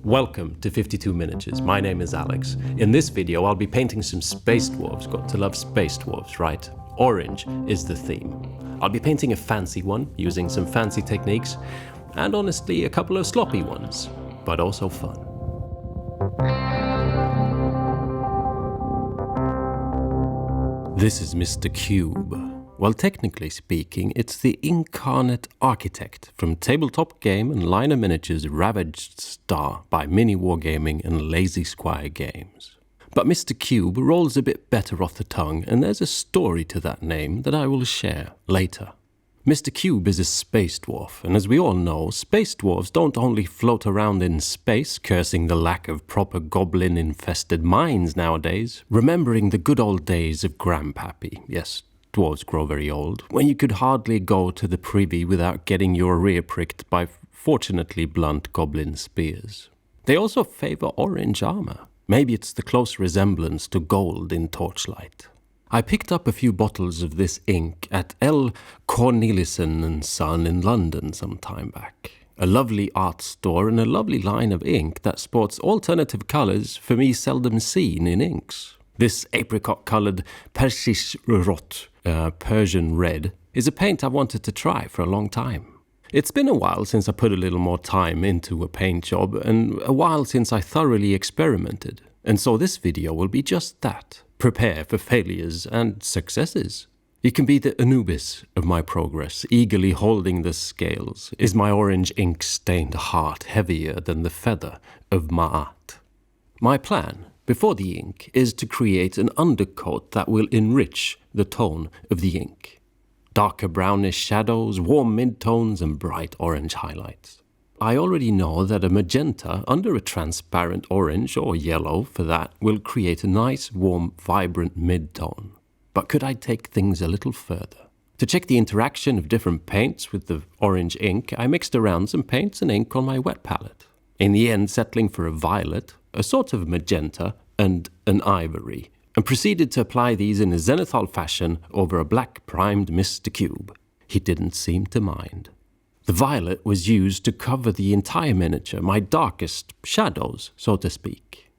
Welcome to 52 Miniatures. My name is Alex. In this video, I'll be painting some space dwarves. Got to love space dwarves, right? Orange is the theme. I'll be painting a fancy one, using some fancy techniques, and honestly, a couple of sloppy ones, but also fun. This is Mr. Cube. Well, technically speaking, it's the incarnate architect from tabletop game and liner miniatures Ravaged Star by MiniWargaming and Lazy Squire Games. But Mr. Cube rolls a bit better off the tongue, and there's a story to that name that I will share later. Mr. Cube is a space dwarf, and as we all know, space dwarves don't only float around in space, cursing the lack of proper goblin-infested mines nowadays, remembering the good old days of Grandpappy. Yes, dwarves grow very old, when you could hardly go to the privy without getting your rear pricked by fortunately blunt goblin spears. They also favor orange armor. Maybe it's the close resemblance to gold in Torchlight. I picked up a few bottles of this ink at L. Cornelissen & Son in London some time back. A lovely art store and a lovely line of ink that sports alternative colours for me seldom seen in inks. This apricot-coloured Persisch Rot, Persian red, is a paint I've wanted to try for a long time. It's been a while since I put a little more time into a paint job, and a while since I thoroughly experimented. And so this video will be just that. Prepare for failures and successes. You can be the Anubis of my progress, eagerly holding the scales. Is my orange ink-stained heart heavier than the feather of Ma'at? My plan, before the ink, is to create an undercoat that will enrich the tone of the ink. Darker brownish shadows, warm midtones, and bright orange highlights. I already know that a magenta under a transparent orange, or yellow for that, will create a nice, warm, vibrant midtone. But could I take things a little further? To check the interaction of different paints with the orange ink, I mixed around some paints and ink on my wet palette. In the end, settling for a violet, a sort of magenta, and an ivory, and proceeded to apply these in a zenithal fashion over a black primed Mr. Cube. He didn't seem to mind. The violet was used to cover the entire miniature, my darkest shadows, so to speak.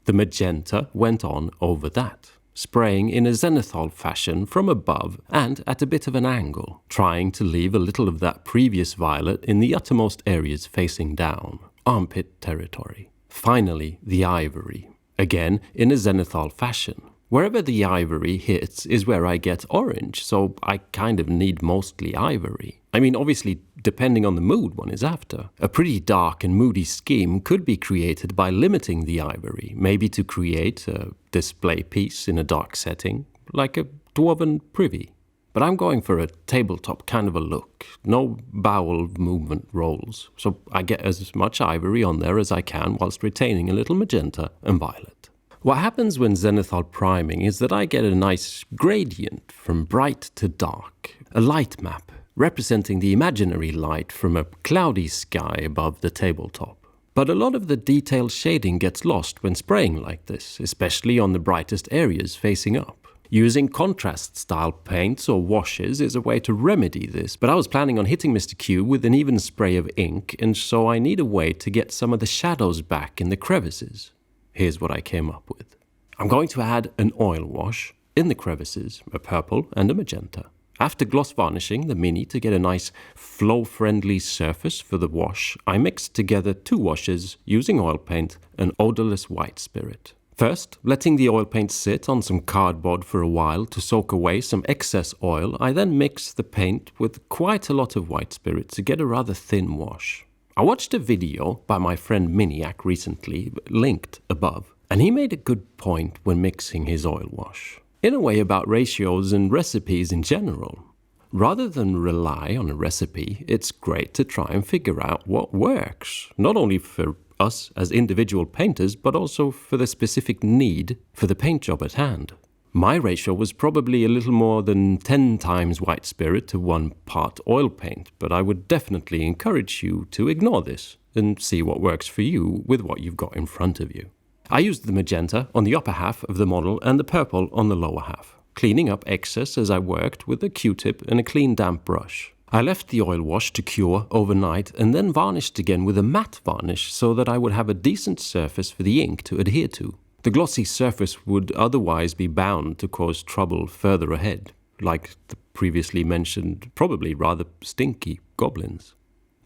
The magenta went on over that, spraying in a zenithal fashion from above and at a bit of an angle, trying to leave a little of that previous violet in the uttermost areas facing down, armpit territory. Finally, the ivory, again in a zenithal fashion. Wherever the ivory hits is where I get orange, so I kind of need mostly ivory. I mean, obviously, depending on the mood one is after. A pretty dark and moody scheme could be created by limiting the ivory, maybe to create a display piece in a dark setting, like a dwarven privy. But I'm going for a tabletop kind of a look, no bowel movement rolls, so I get as much ivory on there as I can whilst retaining a little magenta and violet. What happens when zenithal priming is that I get a nice gradient from bright to dark, a light map representing the imaginary light from a cloudy sky above the tabletop. But a lot of the detailed shading gets lost when spraying like this, especially on the brightest areas facing up. Using contrast-style paints or washes is a way to remedy this, but I was planning on hitting Mr. Cube with an even spray of ink, and so I need a way to get some of the shadows back in the crevices. Here's what I came up with. I'm going to add an oil wash in the crevices, a purple and a magenta. After gloss varnishing the mini to get a nice flow-friendly surface for the wash, I mixed together 2 washes using oil paint and odorless white spirit. First, letting the oil paint sit on some cardboard for a while to soak away some excess oil, I then mixed the paint with quite a lot of white spirit to get a rather thin wash. I watched a video by my friend Miniac recently, linked above, and he made a good point when mixing his oil wash. In a way about ratios and recipes in general. Rather than rely on a recipe, it's great to try and figure out what works, not only for us as individual painters, but also for the specific need for the paint job at hand. My ratio was probably a little more than 10 times white spirit to 1 part oil paint, but I would definitely encourage you to ignore this and see what works for you with what you've got in front of you. I used the magenta on the upper half of the model and the purple on the lower half, cleaning up excess as I worked with a Q-tip and a clean damp brush. I left the oil wash to cure overnight and then varnished again with a matte varnish so that I would have a decent surface for the ink to adhere to. The glossy surface would otherwise be bound to cause trouble further ahead, like the previously mentioned, probably rather stinky goblins.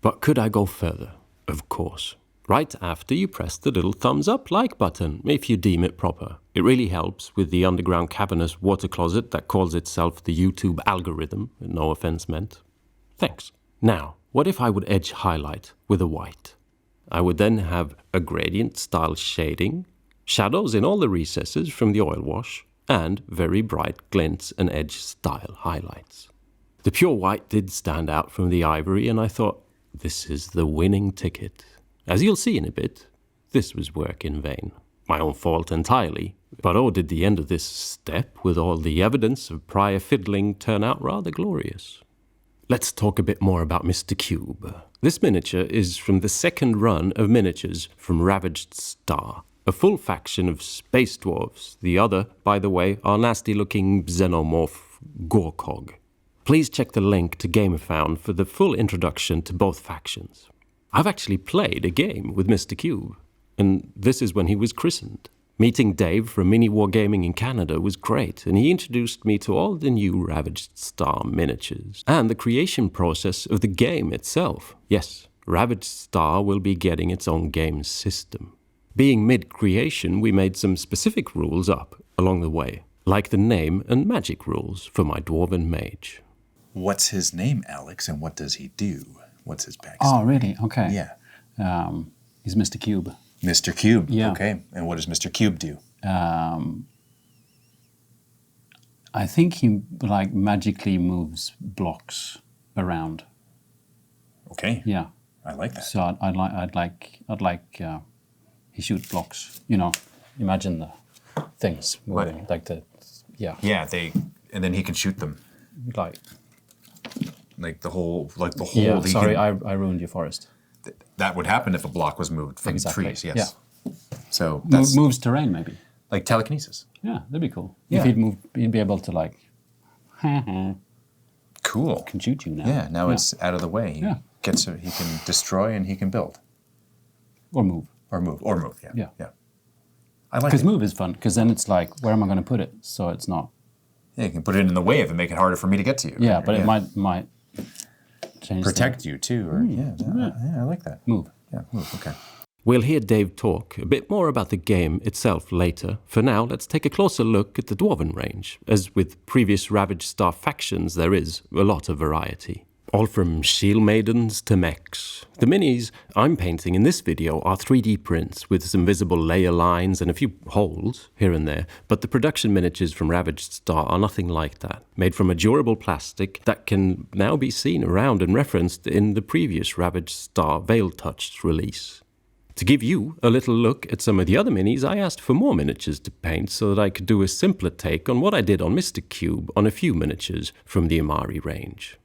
But could I go further? Of course. Right after you press the little thumbs up like button, if you deem it proper. It really helps with the underground cavernous water closet that calls itself the YouTube algorithm, no offense meant. Thanks. Now, what if I would edge highlight with a white? I would then have a gradient style shading, shadows in all the recesses from the oil wash, and very bright glints and edge style highlights. The pure white did stand out from the ivory, and I thought, this is the winning ticket. As you'll see in a bit, this was work in vain. My own fault entirely, but oh, did the end of this step with all the evidence of prior fiddling turn out rather glorious. Let's talk a bit more about Mr. Cube. This miniature is from the second run of miniatures from Ravaged Star, a full faction of space dwarves. The other, by the way, are nasty-looking xenomorph Gorkog. Please check the link to Gamerfound for the full introduction to both factions. I've actually played a game with Mr. Cube, and this is when he was christened. Meeting Dave from MiniWargaming in Canada was great, and he introduced me to all the new Ravaged Star miniatures, and the creation process of the game itself. Yes, Ravaged Star will be getting its own game system. Being mid-creation, we made some specific rules up along the way, like the name and magic rules for my Dwarven mage. What's his name, Alex, and what does he do? What's his backstory? Oh, really? Okay. Yeah. He's Mr. Cube. Mr. Cube. Yeah. Okay. And what does Mr. Cube do? I think he magically moves blocks around. Okay. Yeah. I like that. So I'd like he shoots blocks. You know, imagine the things moving like the yeah. Yeah. And then he can shoot them. Like the whole. Yeah. Sorry, I ruined your forest. That would happen if a block was moved from trees, yes. Yeah. So that's moves terrain, maybe. like telekinesis. Yeah, that'd be cool. Yeah. If he'd move, he'd be able to Cool. can shoot you now. Yeah, now it's out of the way. Yeah. He can destroy and he can build. Or move. Or move, yeah. Yeah. Yeah. I like Because it. move is fun, because then it's like, where am I going to put it? So it's not. Yeah, you can put it in the wave and make it harder for me to get to you. Yeah, but it might change. Protect you too. Or, yeah, I like that. Move. Yeah, move, okay. We'll hear Dave talk a bit more about the game itself later. For now, let's take a closer look at the Dwarven range. As with previous Ravaged Star factions, there is a lot of variety. All from shield maidens to mechs. The minis I'm painting in this video are 3D prints with some visible layer lines and a few holes here and there, but the production miniatures from Ravaged Star are nothing like that. Made from a durable plastic that can now be seen around and referenced in the previous Ravaged Star Veil Touched release. To give you a little look at some of the other minis, I asked for more miniatures to paint so that I could do a simpler take on what I did on Mr. Cube on a few miniatures from the Immari range.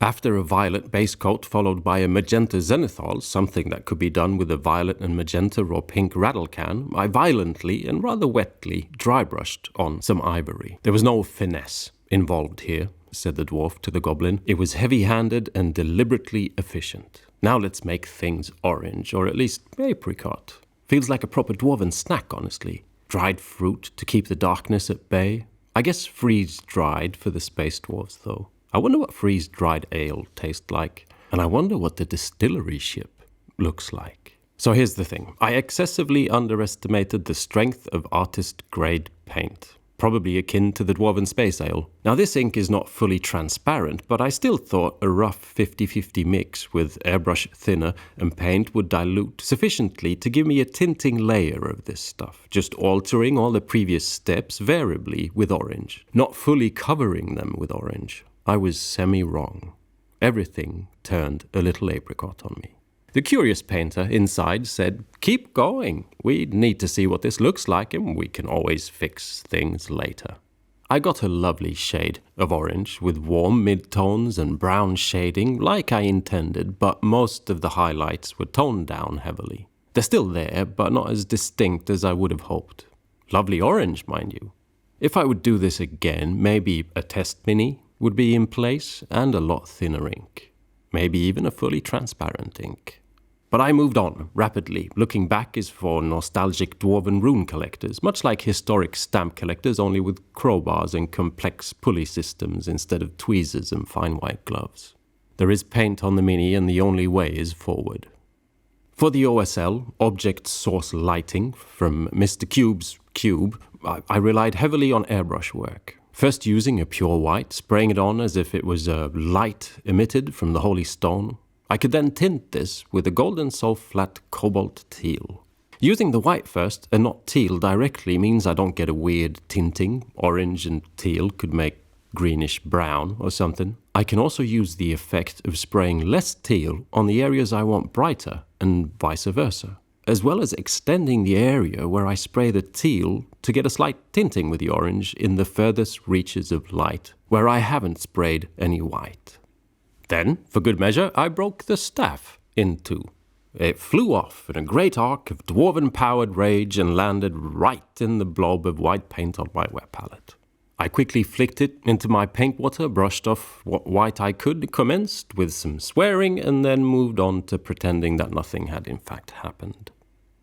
After a violet base coat followed by a magenta zenithal, something that could be done with a violet and magenta or pink rattle can, I violently and rather wetly dry brushed on some ivory. There was no finesse involved here, said the dwarf to the goblin. It was heavy-handed and deliberately efficient. Now let's make things orange, or at least apricot. Feels like a proper dwarven snack, honestly. Dried fruit to keep the darkness at bay. I guess freeze-dried for the space dwarves, though. I wonder what freeze-dried ale tastes like, and I wonder what the distillery ship looks like. So here's the thing. I excessively underestimated the strength of artist-grade paint, probably akin to the Dwarven Space Ale. Now this ink is not fully transparent, but I still thought a rough 50-50 mix with airbrush thinner and paint would dilute sufficiently to give me a tinting layer of this stuff, just altering all the previous steps variably with orange, not fully covering them with orange. I was semi-wrong. Everything turned a little apricot on me. The curious painter inside said, "Keep going. We need to see what this looks like and we can always fix things later." I got a lovely shade of orange with warm mid-tones and brown shading like I intended, but most of the highlights were toned down heavily. They're still there, but not as distinct as I would have hoped. Lovely orange, mind you. If I would do this again, maybe a test mini, would be in place and a lot thinner ink. Maybe even a fully transparent ink. But I moved on rapidly. Looking back is for nostalgic dwarven rune collectors, much like historic stamp collectors, only with crowbars and complex pulley systems instead of tweezers and fine white gloves. There is paint on the Mini, and the only way is forward. For the OSL, Object Source Lighting, from Mr. Cube's Cube, I relied heavily on airbrush work. First using a pure white, spraying it on as if it was a light emitted from the holy stone. I could then tint this with a golden sulfate cobalt teal. Using the white first and not teal directly means I don't get a weird tinting. Orange and teal could make greenish brown or something. I can also use the effect of spraying less teal on the areas I want brighter and vice versa, as well as extending the area where I spray the teal to get a slight tinting with the orange in the furthest reaches of light, where I haven't sprayed any white. Then, for good measure, I broke the staff in two. It flew off in a great arc of dwarven-powered rage and landed right in the blob of white paint on my wet palette. I quickly flicked it into my paint water, brushed off what white I could, commenced with some swearing, and then moved on to pretending that nothing had in fact happened.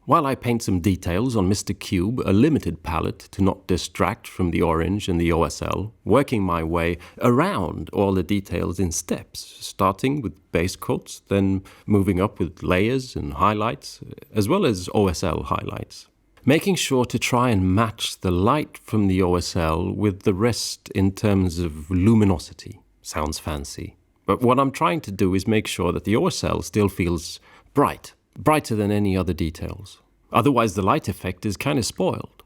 While I paint some details on Mr. Cube, a limited palette to not distract from the orange and the OSL, working my way around all the details in steps, starting with base coats, then moving up with layers and highlights, as well as OSL highlights. Making sure to try and match the light from the OSL with the rest in terms of luminosity. Sounds fancy. But what I'm trying to do is make sure that the OSL still feels brighter than any other details. Otherwise the light effect is kind of spoiled.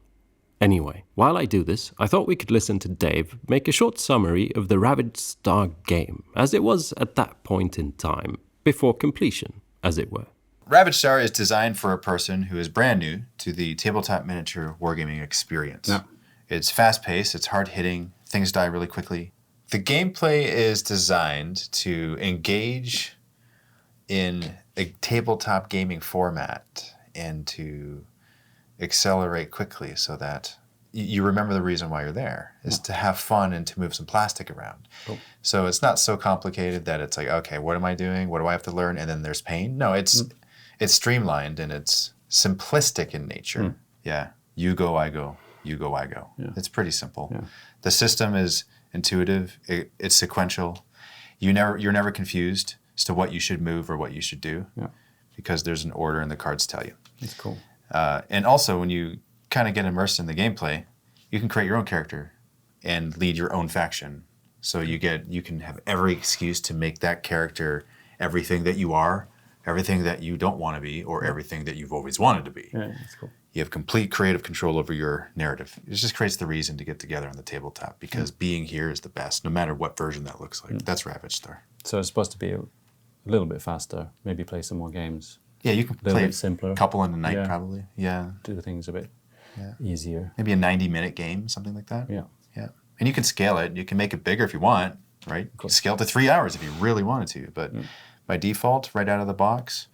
Anyway, while I do this, I thought we could listen to Dave make a short summary of the Ravaged Star game, as it was at that point in time, before completion, as it were. Ravaged Star is designed for a person who is brand new to the tabletop miniature wargaming experience. Yeah. It's fast-paced, it's hard-hitting, things die really quickly. The gameplay is designed to engage in a tabletop gaming format and to accelerate quickly so that you remember the reason why you're there, is to have fun and to move some plastic around. Cool. So it's not so complicated that it's like, okay, what am I doing? What do I have to learn? And then there's pain. No, it's streamlined and it's simplistic in nature. Yeah. You go, I go. You go, I go. Yeah. It's pretty simple. Yeah. The system is intuitive. It's sequential. You're never confused as to what you should move or what you should do, because there's an order and the cards tell you. That's cool. And also, when you kind of get immersed in the gameplay, you can create your own character and lead your own faction. So you can have every excuse to make that character everything that you are, everything that you don't want to be, or everything that you've always wanted to be. Yeah, that's cool. You have complete creative control over your narrative. It just creates the reason to get together on the tabletop, because being here is the best, no matter what version that looks like. That's Ravaged Star. So it's supposed to be a little bit faster, maybe play some more games. Yeah, you can play a simpler. Couple in the night, probably. Yeah. Do things a bit easier. Maybe a 90-minute game, something like that. Yeah. Yeah. And you can scale it. You can make it bigger if you want, right? You can scale it to 3 hours if you really wanted to. But by default, right out of the box,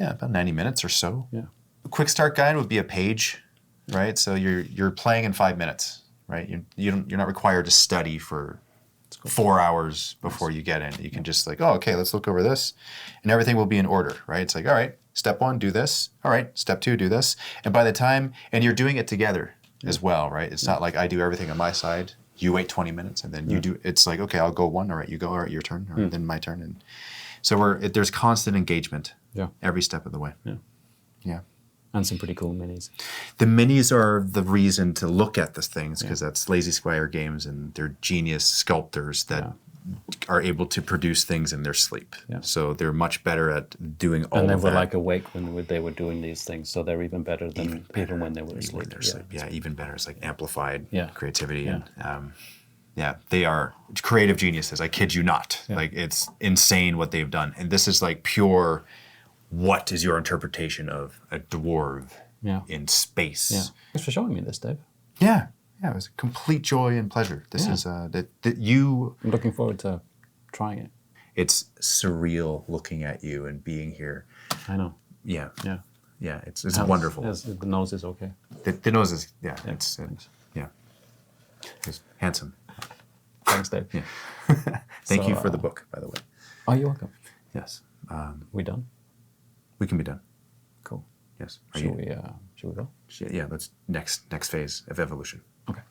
about 90 minutes or so. Yeah. A quick start guide would be a page, right? So you're playing in 5 minutes, right? You're not required to study for 4 hours before you get in. You can just like, okay, let's look over this, and everything will be in order, right? It's like, all right, step 1, do this. All right, step 2, do this. And by the time, and you're doing it together as well, right? It's not like I do everything on my side, you wait 20 minutes, and then you do. It's like, okay, I'll go 1. All right, you go. All right, your turn. All right, then my turn. And so there's constant engagement every step of the way. Yeah. And some pretty cool minis. The minis are the reason to look at these things, because that's Lazy Squire Games, and they're genius sculptors that are able to produce things in their sleep. Yeah. So they're much better at doing all of that. And they were like awake when they were doing these things, so they're even better than even when they were asleep. Yeah, even better. It's like amplified creativity. And they are creative geniuses. I kid you not. Yeah. Like, it's insane what they've done. And this is like pure, what is your interpretation of a dwarf in space? Yeah. Thanks for showing me this, Dave. Yeah, it was a complete joy and pleasure. This is that you. I'm looking forward to trying it. It's surreal looking at you and being here. I know. Yeah. It's wonderful. Yes, the nose is okay. The nose is it's handsome. Thanks, Dave. Yeah. Thank you for the book, by the way. Oh, you're welcome. Yes. We done? We can be done. Cool. Yes. Should we go? Yeah, let's next phase of evolution. Okay.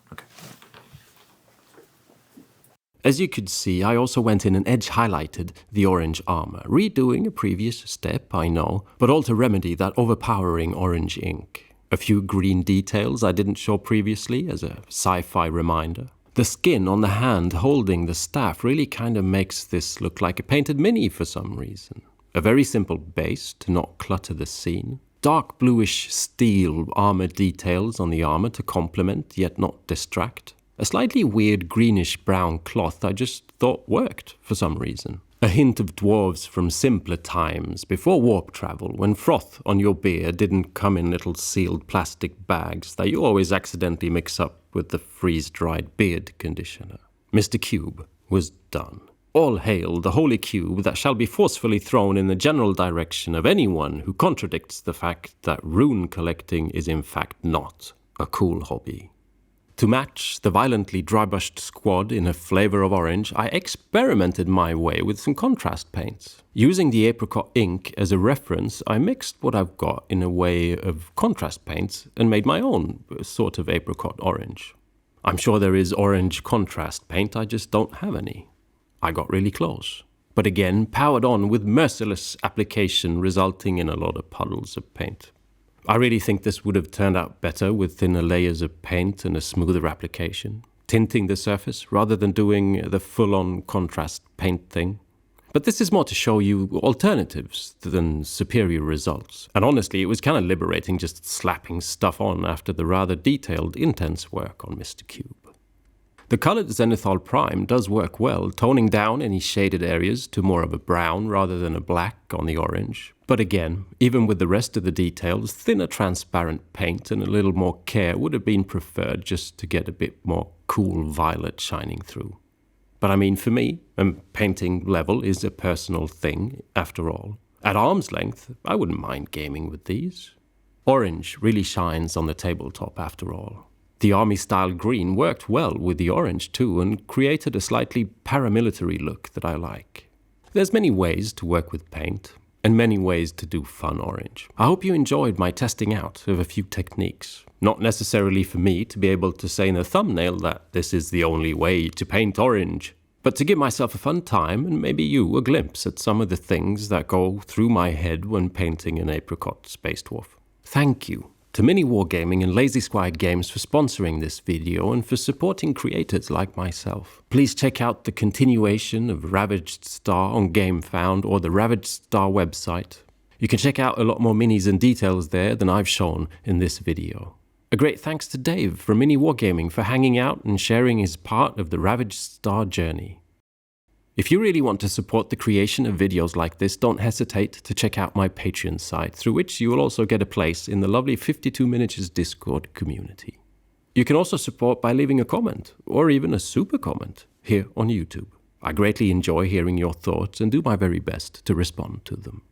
As you could see, I also went in and edge highlighted the orange armor, redoing a previous step, I know, but all to remedy that overpowering orange ink. A few green details I didn't show previously as a sci-fi reminder. The skin on the hand holding the staff really kind of makes this look like a painted mini for some reason. A very simple base to not clutter the scene. Dark bluish steel armor details on the armor to complement yet not distract. A slightly weird greenish-brown cloth I just thought worked for some reason. A hint of dwarves from simpler times, before warp travel, when froth on your beer didn't come in little sealed plastic bags that you always accidentally mix up with the freeze-dried beard conditioner. Mr. Cube was done. All hail the holy cube that shall be forcefully thrown in the general direction of anyone who contradicts the fact that rune collecting is in fact not a cool hobby. To match the violently dry-brushed squad in a flavor of orange, I experimented my way with some contrast paints. Using the apricot ink as a reference, I mixed what I've got in a way of contrast paints and made my own sort of apricot orange. I'm sure there is orange contrast paint, I just don't have any. I got really close, but again powered on with merciless application resulting in a lot of puddles of paint. I really think this would have turned out better with thinner layers of paint and a smoother application, tinting the surface rather than doing the full-on contrast paint thing. But this is more to show you alternatives than superior results. And honestly, it was kind of liberating just slapping stuff on after the rather detailed, intense work on Mr. Cube. The colored Zenithal Prime does work well, toning down any shaded areas to more of a brown rather than a black on the orange. But again, even with the rest of the details, thinner transparent paint and a little more care would have been preferred just to get a bit more cool violet shining through. But I mean, for me, painting level is a personal thing, after all. At arm's length, I wouldn't mind gaming with these. Orange really shines on the tabletop, after all. The army-style green worked well with the orange too and created a slightly paramilitary look that I like. There's many ways to work with paint, and many ways to do fun orange. I hope you enjoyed my testing out of a few techniques. Not necessarily for me to be able to say in a thumbnail that this is the only way to paint orange, but to give myself a fun time and maybe you a glimpse at some of the things that go through my head when painting an apricot space dwarf. Thank you to MiniWargaming and Lazy Squire Games for sponsoring this video and for supporting creators like myself. Please check out the continuation of Ravaged Star on GameFound or the Ravaged Star website. You can check out a lot more minis and details there than I've shown in this video. A great thanks to Dave from MiniWargaming for hanging out and sharing his part of the Ravaged Star journey. If you really want to support the creation of videos like this, don't hesitate to check out my Patreon site, through which you will also get a place in the lovely 52 Miniatures Discord community. You can also support by leaving a comment, or even a super comment, here on YouTube. I greatly enjoy hearing your thoughts and do my very best to respond to them.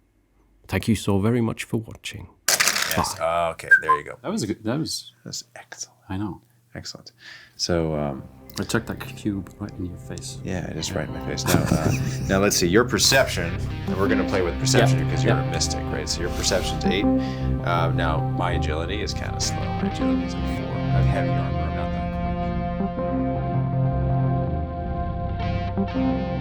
Thank you so very much for watching. Yes. Okay, there you go. That's excellent. I know. Excellent. So, I chucked that cube right in your face. yeah, it is right in my face. Now let's see, your perception, and we're going to play with perception because you're a mystic, right? So your perception's 8. Now, my agility is kind of slow. My agility is like 4. I have heavy armor, I'm not that quick.